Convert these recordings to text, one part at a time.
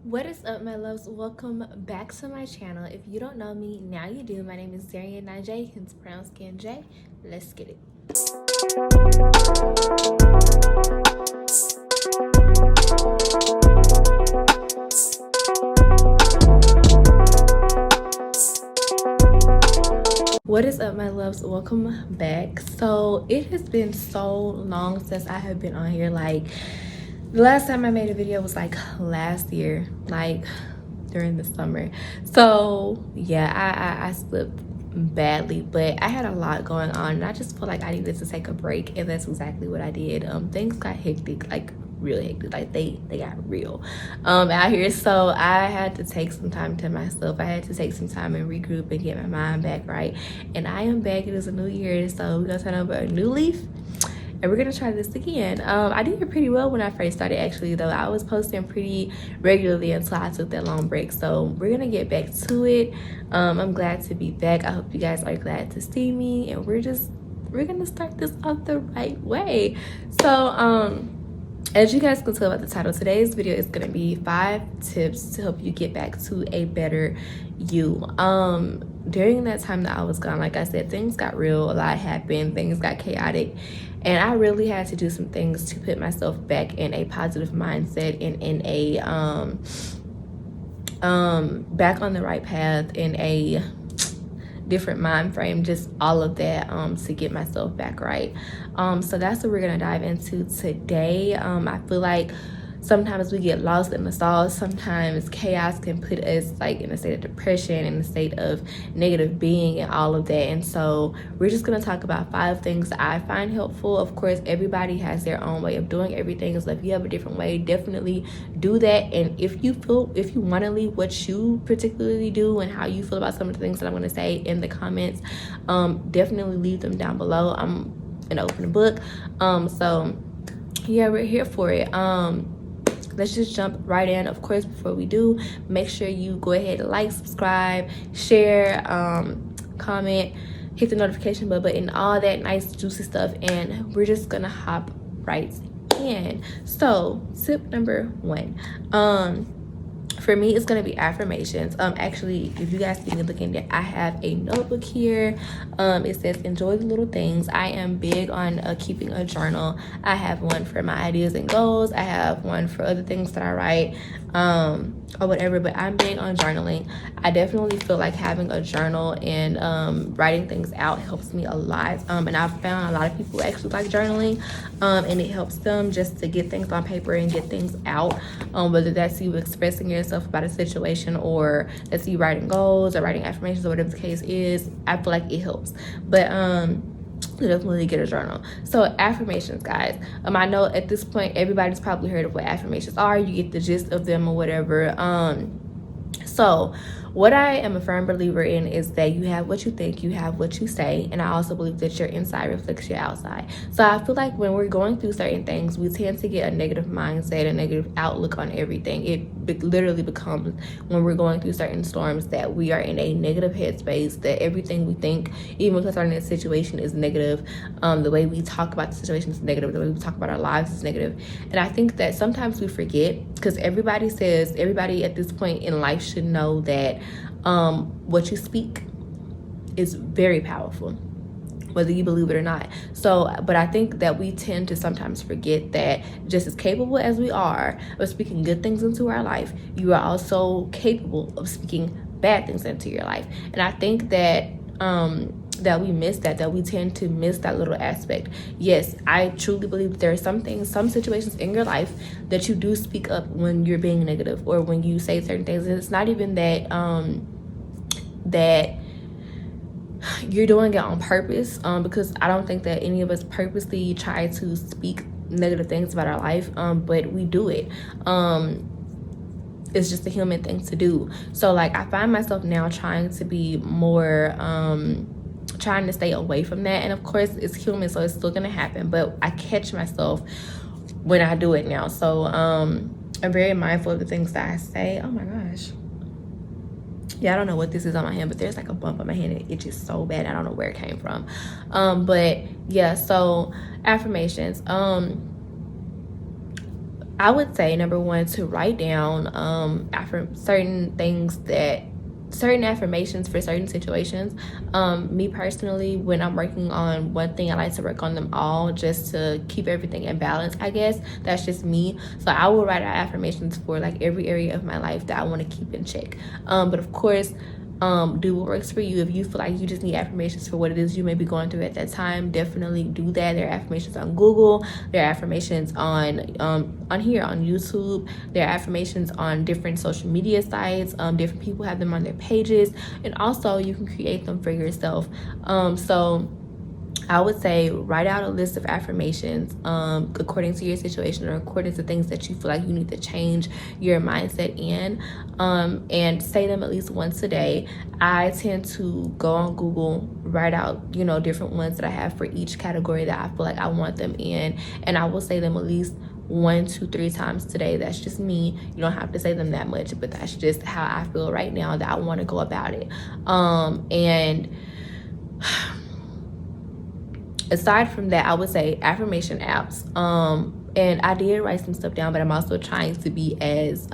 What is up, my loves? Welcome back to my channel. If you don't know me, now you do. My name is Darian Najee, hence brown skin J. Let's get it. What is up, my loves? Welcome back. So it has been so long since I have been on here. Like, the last time I made a video was like last year, like during the summer. So yeah, I slipped badly, but I had a lot going on and I just felt like I needed to take a break, and that's exactly what I did. Things got hectic, like really hectic, like they got real out here. So I had to take some time to myself. I had to take some time and regroup and get my mind back right, and I am back. It is a new year, so we're gonna turn over a new leaf and we're gonna try this again. I did it pretty well when I first started, actually, though. I was posting pretty regularly until I took that long break, so we're gonna get back to it. I'm glad to be back. I hope you guys are glad to see me, and we're gonna start this off the right way. So as you guys can tell by the title, today's video is gonna be 5 tips to help you get back to a better you. During that time that I was gone, like I said, things got real, a lot happened, things got chaotic, and I really had to do some things to put myself back in a positive mindset and in a back on the right path, in a different mind frame, just all of that to get myself back right. So that's what we're gonna dive into today. I feel like sometimes we get lost in the sauce. Sometimes chaos can put us like in a state of depression, in a state of negative being, and all of that. And so we're just gonna talk about 5 things that I find helpful. Of course, everybody has their own way of doing everything, so if you have a different way, definitely do that. And if you want to leave what you particularly do and how you feel about some of the things that I'm gonna say in the comments, definitely leave them down below. I'm an open book. So yeah, we're here for it. Let's just jump right in. Of course, before we do, make sure you go ahead and like, subscribe, share, comment, hit the notification bell button, all that nice juicy stuff, and we're just gonna hop right in. So tip number 1, for me, it's gonna be affirmations. Actually, if you guys see me looking, I have a notebook here. It says enjoy the little things. I am big on keeping a journal. I have one for my ideas and goals. I have one for other things that I write, or whatever, but I'm big on journaling. I definitely feel like having a journal and writing things out helps me a lot. And I've found a lot of people actually like journaling, and it helps them just to get things on paper and get things out, whether that's you expressing yourself about a situation, or that's you writing goals or writing affirmations, or whatever the case is. I feel like it helps. But definitely get a journal. So affirmations, guys, I know at this point everybody's probably heard of what affirmations are. You get the gist of them or whatever. So what I am a firm believer in is that you have what you think, you have what you say, and I also believe that your inside reflects your outside. So I feel like when we're going through certain things, we tend to get a negative mindset, a negative outlook on everything. It literally becomes, when we're going through certain storms, that we are in a negative headspace, that everything we think, even concerning a situation, is negative. The way we talk about the situation is negative. The way we talk about our lives is negative. And I think that sometimes we forget, because everybody at this point in life should know that what you speak is very powerful, whether you believe it or not. So, but I think that we tend to sometimes forget that just as capable as we are of speaking good things into our life, you are also capable of speaking bad things into your life. And I think that that we miss that we tend to miss that little aspect. Yes, I truly believe that there are some things, some situations in your life that you do speak up when you're being negative, or when you say certain things. And it's not even that that you're doing it on purpose, because I don't think that any of us purposely try to speak negative things about our life, but we do it. It's just a human thing to do. So like, I find myself now trying to be more trying to stay away from that. And of course, it's human, so it's still gonna happen, but I catch myself when I do it now. So I'm very mindful of the things that I say. Oh my gosh, yeah, I don't know what this is on my hand, but there's like a bump on my hand and it itches so bad. I don't know where it came from. But yeah, so affirmations. I would say number one, to write down after certain affirmations for certain situations. Me personally, when I'm working on one thing, I like to work on them all just to keep everything in balance, I guess. That's just me. So I will write out affirmations for like every area of my life that I want to keep in check. But of course, do what works for you. If you feel like you just need affirmations for what it is you may be going through at that time, definitely do that. There are affirmations on Google, there are affirmations on here on YouTube, there are affirmations on different social media sites. Different people have them on their pages, and also you can create them for yourself. So I would say write out a list of affirmations according to your situation or according to things that you feel like you need to change your mindset in, and say them at least once a day. I tend to go on Google, write out, different ones that I have for each category that I feel like I want them in, and I will say them at least 1, 2, 3 times today. That's just me. You don't have to say them that much, but that's just how I feel right now that I want to go about it. And aside from that, I would say affirmation apps. And I did write some stuff down, but I'm also trying to be as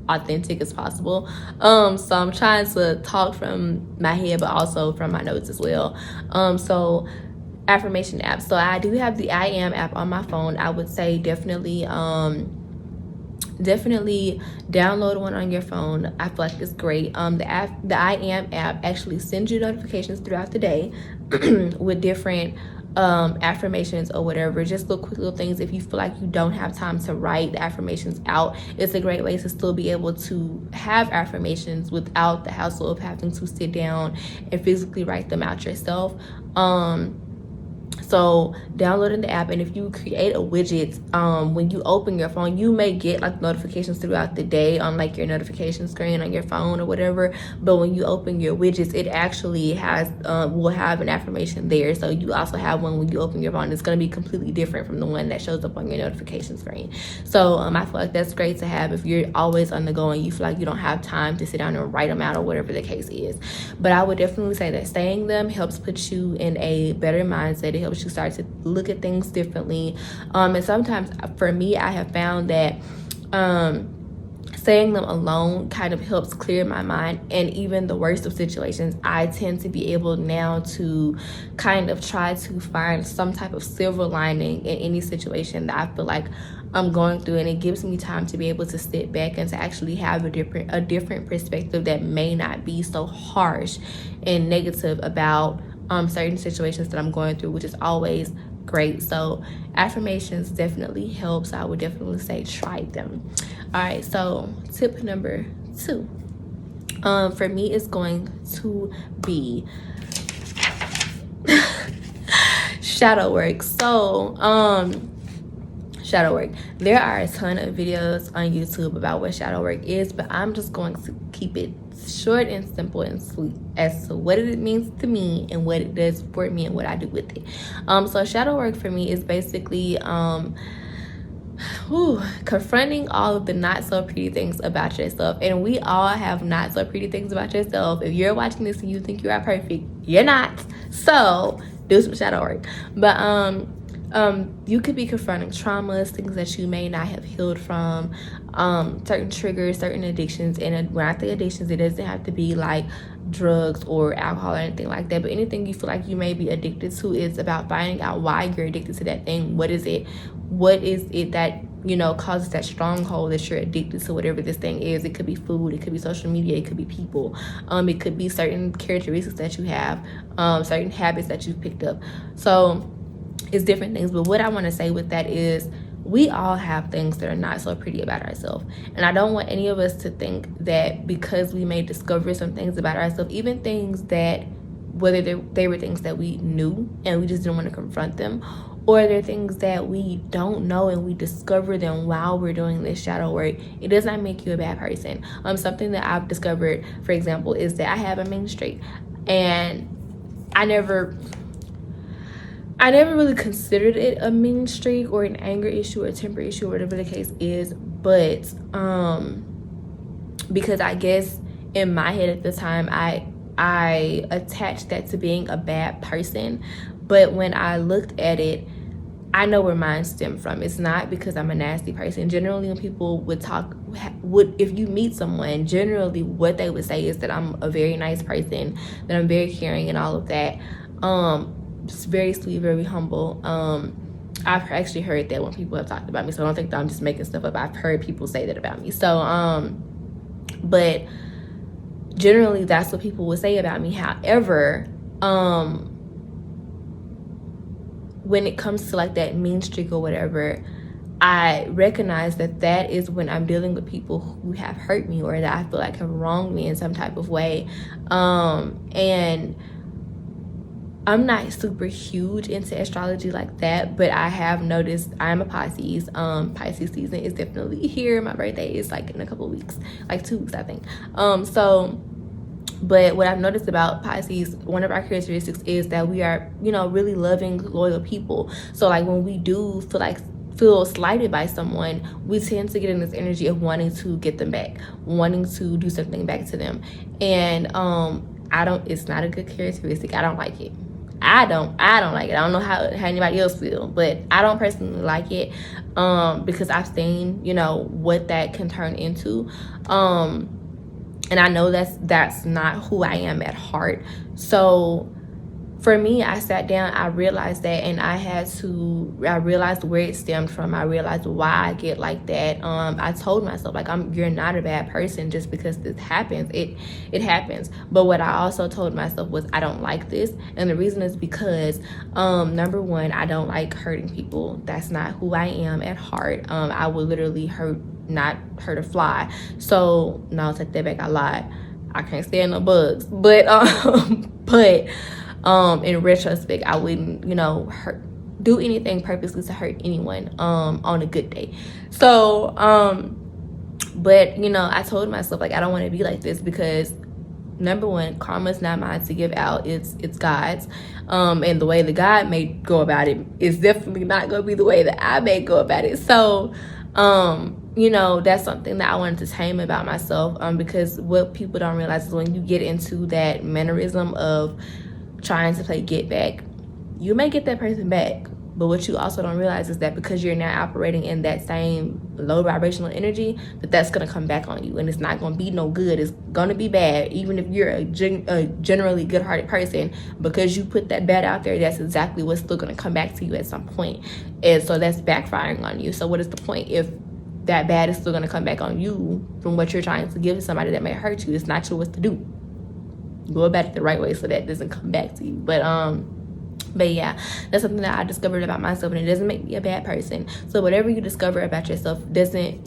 authentic as possible. So I'm trying to talk from my head, but also from my notes as well. So affirmation apps. So I do have the I Am app on my phone. I would say definitely download one on your phone. I feel like it's great. The I Am app actually sends you notifications throughout the day with different affirmations or whatever, just quick little things. If you feel like you don't have time to write the affirmations out, it's a great way to still be able to have affirmations without the hassle of having to sit down and physically write them out yourself. So downloading the app, and if you create a widget, when you open your phone, you may get like notifications throughout the day on like your notification screen on your phone or whatever. But when you open your widgets, it actually has will have an affirmation there. So you also have one when you open your phone. It's going to be completely different from the one that shows up on your notification screen. So I feel like that's great to have if you're always on the go and you feel like you don't have time to sit down and write them out or whatever the case is. But I would definitely say that saying them helps put you in a better mindset. It helps you start to look at things differently. And sometimes for me, I have found that saying them alone kind of helps clear my mind. And even the worst of situations, I tend to be able now to kind of try to find some type of silver lining in any situation that I feel like I'm going through, and it gives me time to be able to sit back and to actually have a different perspective that may not be so harsh and negative about certain situations that I'm going through, which is always great. So affirmations definitely helps. I would definitely say try them. All right, so tip number 2 for me is going to be shadow work. So shadow work, there are a ton of videos on YouTube about what shadow work is, but I'm just going to keep it short and simple and sweet as to what it means to me and what it does for me and what I do with it. So shadow work for me is basically confronting all of the not so pretty things about yourself. And we all have not so pretty things about yourself. If you're watching this and you think you are perfect, you're not. So do some shadow work. But you could be confronting traumas, things that you may not have healed from, certain triggers, certain addictions. And when I say addictions, it doesn't have to be like drugs or alcohol or anything like that, but anything you feel like you may be addicted to. Is about finding out why you're addicted to that thing. What is it that causes that stronghold that you're addicted to whatever this thing is? It could be food, it could be social media, it could be people, it could be certain characteristics that you have, certain habits that you've picked up. So it's different things. But what I want to say with that is we all have things that are not so pretty about ourselves. And I don't want any of us to think that because we may discover some things about ourselves, even things that, whether they were things that we knew and we just didn't want to confront them, or they're things that we don't know and we discover them while we're doing this shadow work, it does not make you a bad person. Something that I've discovered, for example, is that I have a mean streak. And I never really considered it a mean streak or an anger issue or a temper issue or whatever the case is. But because I guess in my head at the time, I attached that to being a bad person. But when I looked at it, I know where mine stem from. It's not because I'm a nasty person. Generally, when people if you meet someone, generally what they would say is that I'm a very nice person, that I'm very caring and all of that. Just very sweet, very humble. I've actually heard that when people have talked about me, so I don't think that I'm just making stuff up. I've heard people say that about me. So, but generally that's what people would say about me. However, when it comes to like that mean streak or whatever, I recognize that that is when I'm dealing with people who have hurt me or that I feel like have wronged me in some type of way. And I'm not super huge into astrology like that, but I have noticed I'm a Pisces. Pisces season is definitely here. My birthday is like in a couple of weeks, like 2 weeks, I think. But what I've noticed about Pisces, one of our characteristics is that we are, really loving, loyal people. So like when we do feel slighted by someone, we tend to get in this energy of wanting to get them back, wanting to do something back to them. And it's not a good characteristic. I don't like it. I don't like it. I don't know how anybody else feel, but I don't personally like it, because I've seen, what that can turn into. And I know that's not who I am at heart. So for me, I sat down, I realized that, and I realized where it stemmed from. I realized why I get like that. I told myself, like, you're not a bad person just because this happens. It happens. But what I also told myself was, I don't like this. And the reason is because, number one, I don't like hurting people. That's not who I am at heart. I would literally not hurt a fly. So no, I'll take that back. I lied. I can't stand no bugs. But in retrospect, I wouldn't, do anything purposely to hurt anyone on a good day. So but I told myself, like, I don't want to be like this because, number one, karma's not mine to give out. It's God's. And the way that God may go about it is definitely not going to be the way that I may go about it. So that's something that I wanted to tame about myself, because what people don't realize is when you get into that mannerism of trying to play get back, you may get that person back. But what you also don't realize is that because you're now operating in that same low vibrational energy, that's going to come back on you, and it's not going to be no good. It's going to be bad. Even if you're a generally good-hearted person, because you put that bad out there, that's exactly what's still going to come back to you at some point. And so that's backfiring on you. So what is the point if that bad is still going to come back on you from what you're trying to give to somebody that may hurt you? It's not sure what to do. Go about it the right way so that doesn't come back to you. But yeah, that's something that I discovered about myself, and it doesn't make me a bad person. So whatever you discover about yourself doesn't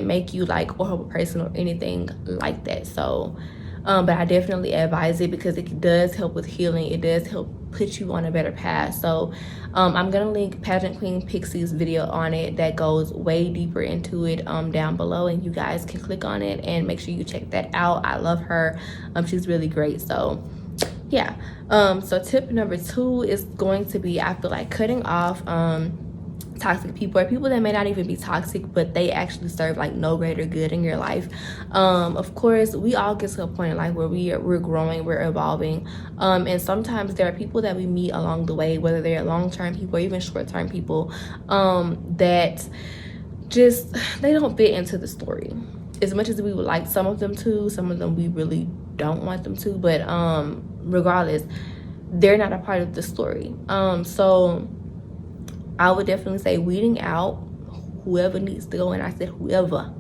make you like a horrible person or anything like that. So but I definitely advise it because it does help with healing. It does help put you on a better path. So I'm gonna link Pageant Queen Pixie's video on it that goes way deeper into it down below, and you guys can click on it and make sure you check that out. I love her. She's really great. So yeah. So tip number 2 is going to be, I feel like, cutting off toxic people, or people that may not even be toxic, but they actually serve like no greater good in your life. Of course, we all get to a point in life where we're growing, we're evolving, and sometimes there are people that we meet along the way, whether they're long-term people or even short-term people, that just, they don't fit into the story. As much as we would like some of them to, some of them we really don't want them to, but regardless, they're not a part of the story. So I would definitely say weeding out whoever needs to go, and I said whoever,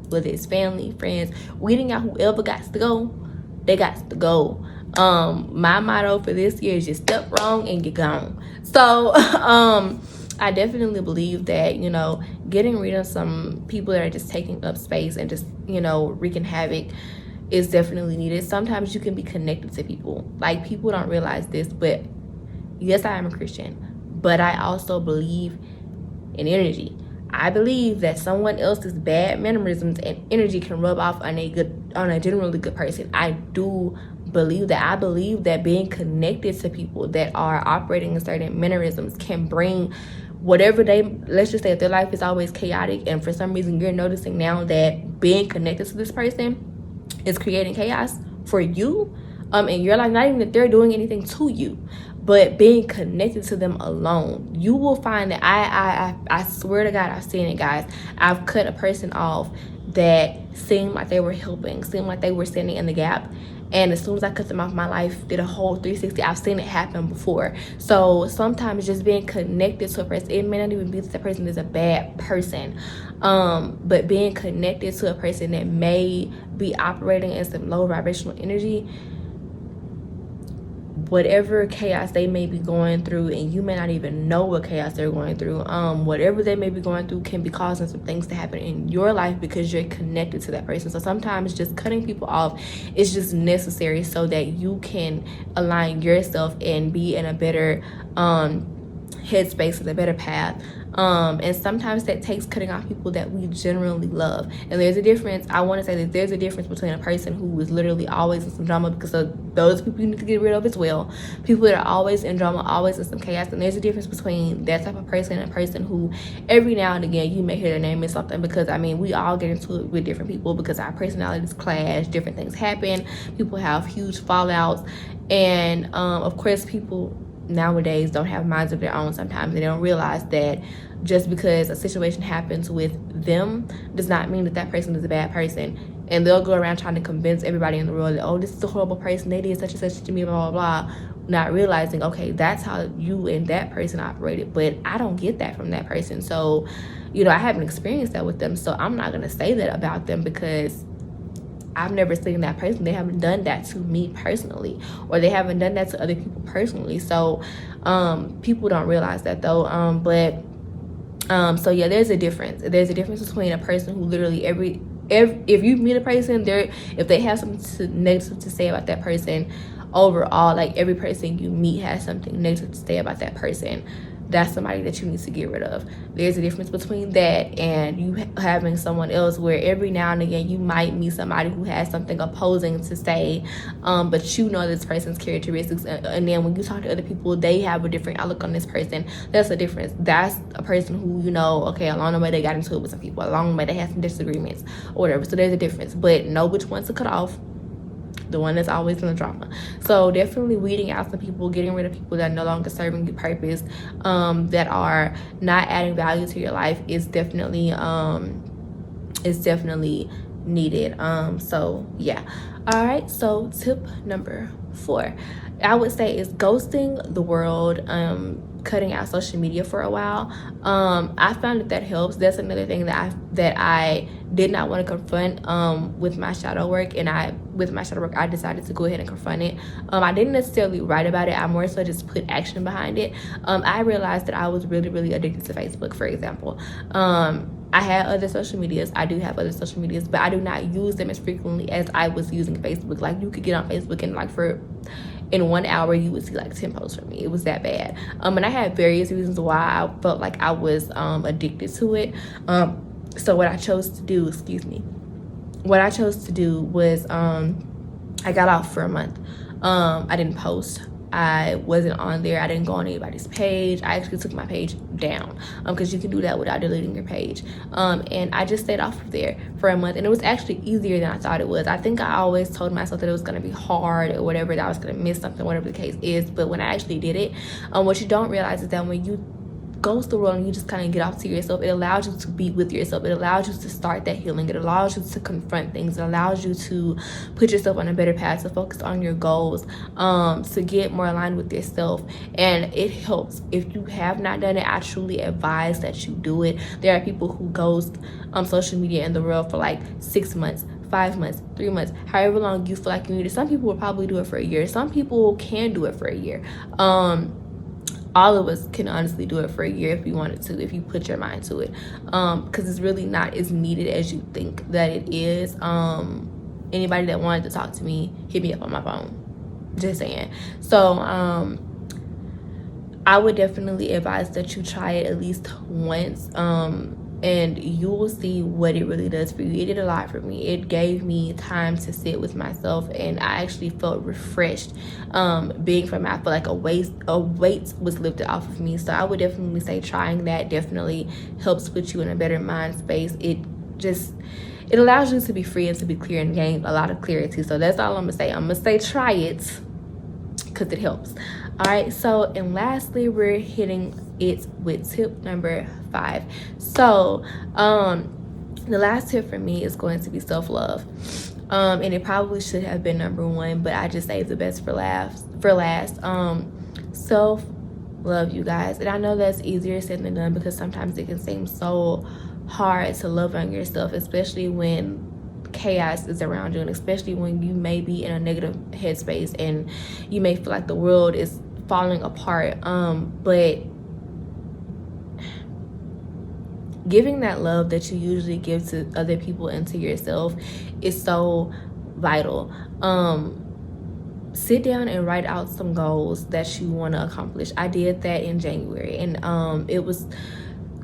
whether it's family, friends, weeding out whoever got to go, they got to go. My motto for this year is just step wrong and get gone. So I definitely believe that, getting rid of some people that are just taking up space and just, wreaking havoc is definitely needed. Sometimes you can be connected to people. Like, people don't realize this, but yes, I am a Christian, but I also believe in energy. I believe that someone else's bad mannerisms and energy can rub off on a generally good person. I do believe that. I believe that being connected to people that are operating in certain mannerisms can bring whatever let's just say if their life is always chaotic, and for some reason you're noticing now that being connected to this person is creating chaos for you, in your life, not even that they're doing anything to you, but being connected to them alone. You will find that I swear to God, I've seen it, guys. I've cut a person off that seemed like they were helping, seemed like they were standing in the gap, and as soon as I cut them off my life, did a whole 360. I've seen it happen before. So sometimes just being connected to a person, it may not even be that the person is a bad person, but being connected to a person that may be operating in some low vibrational energy, whatever chaos they may be going through, and you may not even know what chaos they're going through, whatever they may be going through can be causing some things to happen in your life because you're connected to that person. So sometimes just cutting people off is just necessary so that you can align yourself and be in a better headspace, with a better path. And sometimes that takes cutting off people that we generally love. And there's a difference. I want to say that there's a difference between a person who is literally always in some drama, because of those people you need to get rid of as well. People that are always in drama, always in some chaos. And there's a difference between that type of person and a person who every now and again you may hear their name in something, because I mean, we all get into it with different people because our personalities clash, different things happen, people have huge fallouts, and of course people nowadays don't have minds of their own sometimes. They don't realize that just because a situation happens with them does not mean that that person is a bad person, and they'll go around trying to convince everybody in the world that, oh, this is a horrible person, they did such and such to me, blah blah blah, not realizing, okay, that's how you and that person operated, but I don't get that from that person. So you know, I haven't experienced that with them, so I'm not going to say that about them because I've never seen that person. They haven't done that to me personally, or they haven't done that to other people personally. So people don't realize that though. So yeah, there's a difference. There's a difference between a person who literally if you meet a person, if they have something negative to say about that person, overall, like every person you meet has something negative to say about that person, that's somebody that you need to get rid of. There's a difference between that and you having someone else where every now and again you might meet somebody who has something opposing to say, but you know this person's characteristics, and then when you talk to other people, they have a different outlook on this person. That's a difference. That's a person who, you know, okay, along the way they got into it with some people, along the way they had some disagreements or whatever. So there's a difference, but know which ones to cut off. The one that's always in the drama. So definitely weeding out some people, getting rid of people that are no longer serving your purpose, that are not adding value to your life is definitely needed. So yeah. All right, so tip number 4, I would say, is ghosting the world, cutting out social media for a while. I found that helps. That's another thing that I did not want to confront with my shadow work, and I decided to go ahead and confront it. I didn't necessarily write about it. I more so just put action behind it. I realized that I was really, really addicted to Facebook, for example. I had other social medias. I do have other social medias, but I do not use them as frequently as I was using Facebook. Like, you could get on Facebook and in 1 hour you would see like 10 posts from me. It was that bad. And I had various reasons why I felt like I was addicted to it. So what I chose to do was I got off for a month. I didn't post. I wasn't on there. I didn't go on anybody's page. I actually took my page down because you can do that without deleting your page. And I just stayed off of there for a month, and it was actually easier than I thought it was. I think I always told myself that it was going to be hard or whatever, that I was going to miss something, whatever the case is. But when I actually did it, what you don't realize is that when you goes the world and you just kind of get off to yourself, it allows you to be with yourself. It allows you to start that healing. It allows you to confront things. It allows you to put yourself on a better path, to focus on your goals, to get more aligned with yourself. And it helps. If you have not done it, I truly advise that you do it. There are people who ghost social media in the world for like 6 months, 5 months, 3 months, however long you feel like you need it. Some people will probably do it for a year. Some people can do it for a year. All of us can honestly do it for a year if you wanted to, if you put your mind to it, because it's really not as needed as you think that it is. Anybody that wanted to talk to me, hit me up on my phone, just saying. So I would definitely advise that you try it at least once, and you will see what it really does for you. It did a lot for me. It gave me time to sit with myself, and I actually felt refreshed. Being from, I feel like a weight was lifted off of me. So I would definitely say trying that definitely helps put you in a better mind space. It it allows you to be free and to be clear and gain a lot of clarity. So that's all I'm gonna say. I'm gonna say try it because it helps. All right, so and lastly, we're hitting it with tip number 5. So the last tip for me is going to be self-love. And it probably should have been number 1, but I just saved the best for last. Self-love, you guys. And I know that's easier said than done, because sometimes it can seem so hard to love on yourself, especially when chaos is around you, and especially when you may be in a negative headspace and you may feel like the world is falling apart. But giving that love that you usually give to other people and to yourself is so vital. Sit down and write out some goals that you want to accomplish. I did that in January, and it was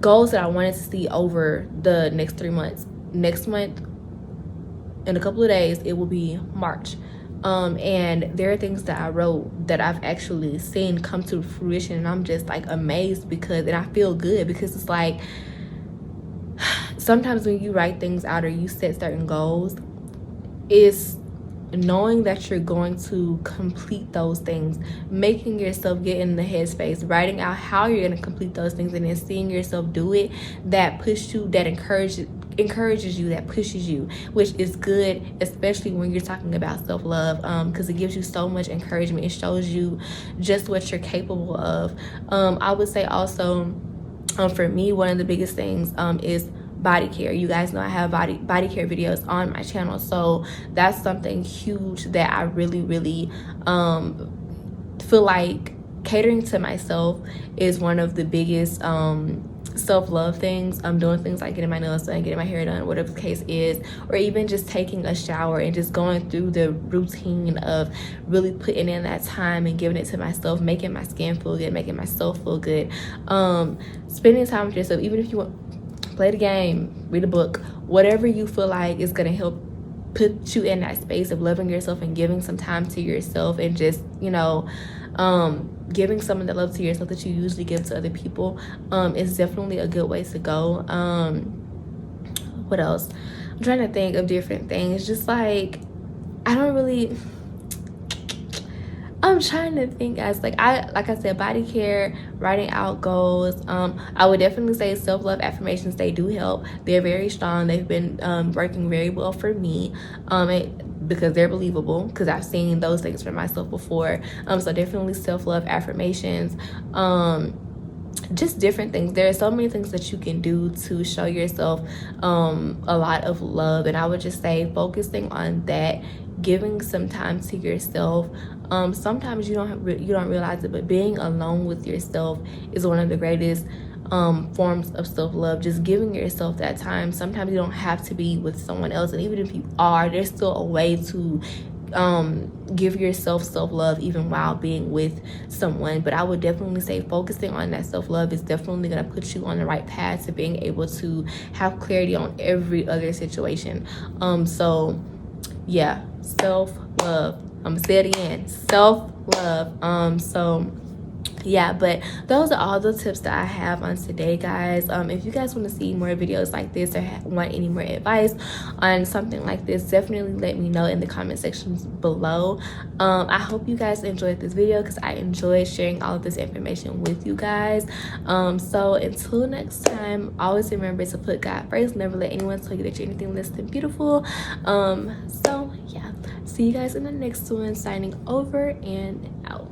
goals that I wanted to see over the next 3 months. Next month, in a couple of days, it will be March. And there are things that I wrote that I've actually seen come to fruition, and I'm just like amazed and I feel good, because it's like, sometimes when you write things out or you set certain goals, it's knowing that you're going to complete those things, making yourself get in the headspace, writing out how you're going to complete those things, and then seeing yourself do it, that pushes you, that encourages you, that pushes you, which is good, especially when you're talking about self-love, because it gives you so much encouragement. It shows you just what you're capable of. I would say also, for me, one of the biggest things is body care. You guys know I have body care videos on my channel, so that's something huge that I really feel like catering to myself is one of the biggest self-love things. I'm doing things like getting my nails done, getting my hair done, whatever the case is, or even just taking a shower and just going through the routine of really putting in that time and giving it to myself, making my skin feel good, making myself feel good. Spending time with yourself, even if you want play the game, read a book, whatever you feel like is going to help put you in that space of loving yourself and giving some time to yourself, and just, you know, giving some of the love to yourself that you usually give to other people, is definitely a good way to go. What else? I'm trying to think of different things. Just like, I'm trying to think, guys. Like I said, body care, writing out goals. I would definitely say self-love affirmations. They do help. They're very strong. They've been working very well for me, because they're believable, because I've seen those things for myself before. So definitely self-love affirmations. Just different things. There are so many things that you can do to show yourself a lot of love, and I would just say focusing on that, giving some time to yourself. Sometimes you don't realize it, but being alone with yourself is one of the greatest forms of self-love. Just giving yourself that time. Sometimes you don't have to be with someone else, and even if you are, there's still a way to give yourself self-love even while being with someone. But I would definitely say focusing on that self-love is definitely going to put you on the right path to being able to have clarity on every other situation. So yeah, self-love. I'm gonna say it again, self-love. So yeah, but those are all the tips that I have on today, guys. If you guys want to see more videos like this, or want any more advice on something like this, definitely let me know in the comment sections below. I hope you guys enjoyed this video, because I enjoyed sharing all of this information with you guys. So until next time, always remember to put God first. Never let anyone tell you that you're anything less than beautiful. So yeah, see you guys in the next one. Signing over and out.